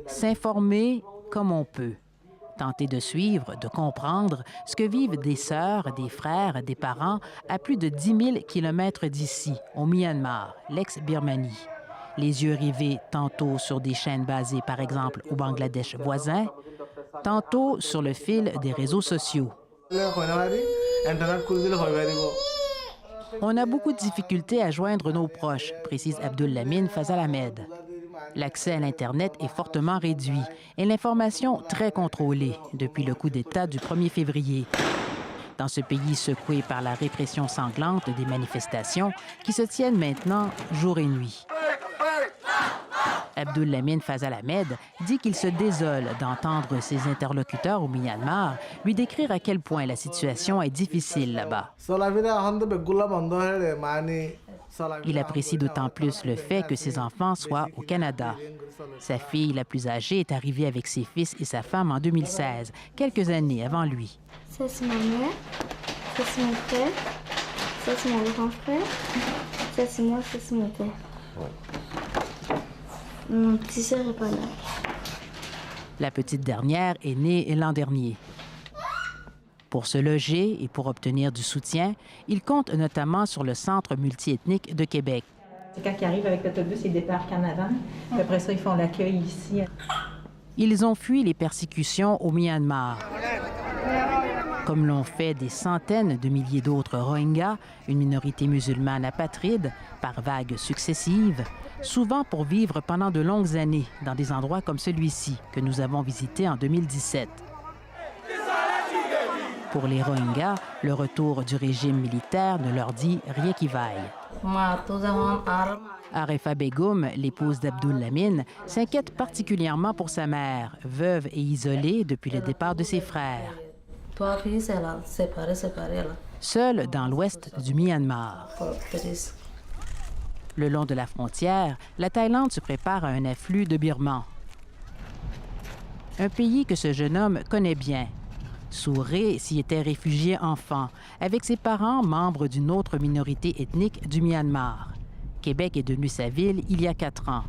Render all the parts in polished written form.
S'informer comme on peut. Tenter de suivre, de comprendre ce que vivent des sœurs, des frères, des parents à plus de 10 000 kilomètres d'ici, au Myanmar, l'ex-Birmanie. Les yeux rivés tantôt sur des chaînes basées, par exemple, au Bangladesh voisin, tantôt sur le fil des réseaux sociaux. On a beaucoup de difficultés à joindre nos proches, précise Abdul Lamine Fazal Ahmed. L'accès à l'Internet est fortement réduit et l'information très contrôlée depuis le coup d'État du 1er février. Dans ce pays secoué par la répression sanglante des manifestations qui se tiennent maintenant jour et nuit. Abdul Lamine Fazal Ahmed dit qu'il se désole d'entendre ses interlocuteurs au Myanmar lui décrire à quel point la situation est difficile là-bas. Il apprécie d'autant plus le fait que ses enfants soient au Canada. Sa fille, la plus âgée, est arrivée avec ses fils et sa femme en 2016, quelques années avant lui. Ça, c'est ma mère. Ça, c'est mon frère. Ça, c'est mon grand frère. Ça, c'est moi. Ça, c'est mon père. Mon petit sœur n'est pas là. La petite dernière est née l'an dernier. Pour se loger et pour obtenir du soutien, ils comptent notamment sur le Centre multiethnique de Québec. C'est quand ils arrivent avec l'autobus, ils débarquent en avant. Puis après ça, ils font l'accueil ici. Ils ont fui les persécutions au Myanmar, comme l'ont fait des centaines de milliers d'autres Rohingyas, une minorité musulmane apatride, par vagues successives, souvent pour vivre pendant de longues années dans des endroits comme celui-ci que nous avons visité en 2017. Pour les Rohingyas, le retour du régime militaire ne leur dit rien qui vaille. Arefa Begum, l'épouse d'Abdul Lamine, s'inquiète particulièrement pour sa mère, veuve et isolée depuis le départ de ses frères. Seule dans l'ouest du Myanmar. Le long de la frontière, la Thaïlande se prépare à un afflux de Birmans. Un pays que ce jeune homme connaît bien. Souré s'y était réfugié enfant, avec ses parents membres d'une autre minorité ethnique du Myanmar. Québec est devenu sa ville il y a 4 ans.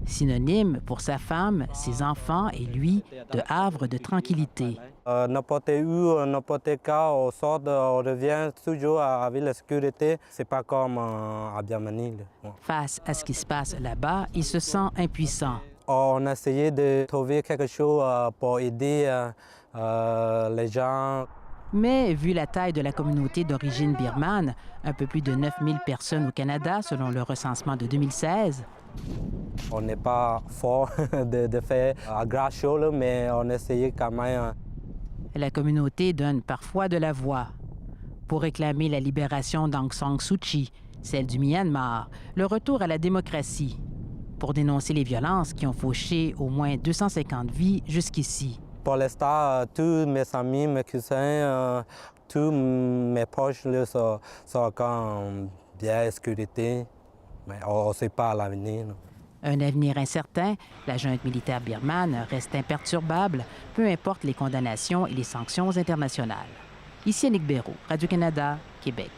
Synonyme pour sa femme, ses enfants et lui de havre de tranquillité. N'importe où, n'importe quand, on sort, on revient toujours avec la sécurité. C'est pas comme à Birmanie. Face à ce qui se passe là-bas, il se sent impuissant. On a essayé de trouver quelque chose pour aider les gens. Mais vu la taille de la communauté d'origine birmane, un peu plus de 9 000 personnes au Canada selon le recensement de 2016, on n'est pas fort de faire un grand chose, mais on a essayé quand même. La communauté donne parfois de la voix. Pour réclamer la libération d'Aung San Suu Kyi, celle du Myanmar, le retour à la démocratie. Pour dénoncer les violences qui ont fauché au moins 250 vies jusqu'ici. Pour l'instant, tous mes amis, mes cousins, tous mes proches sont encore bien en sécurité, mais on ne sait pas l'avenir. Un avenir incertain, la junte militaire birmane reste imperturbable, peu importe les condamnations et les sanctions internationales. Ici Annick Béraud, Radio-Canada, Québec.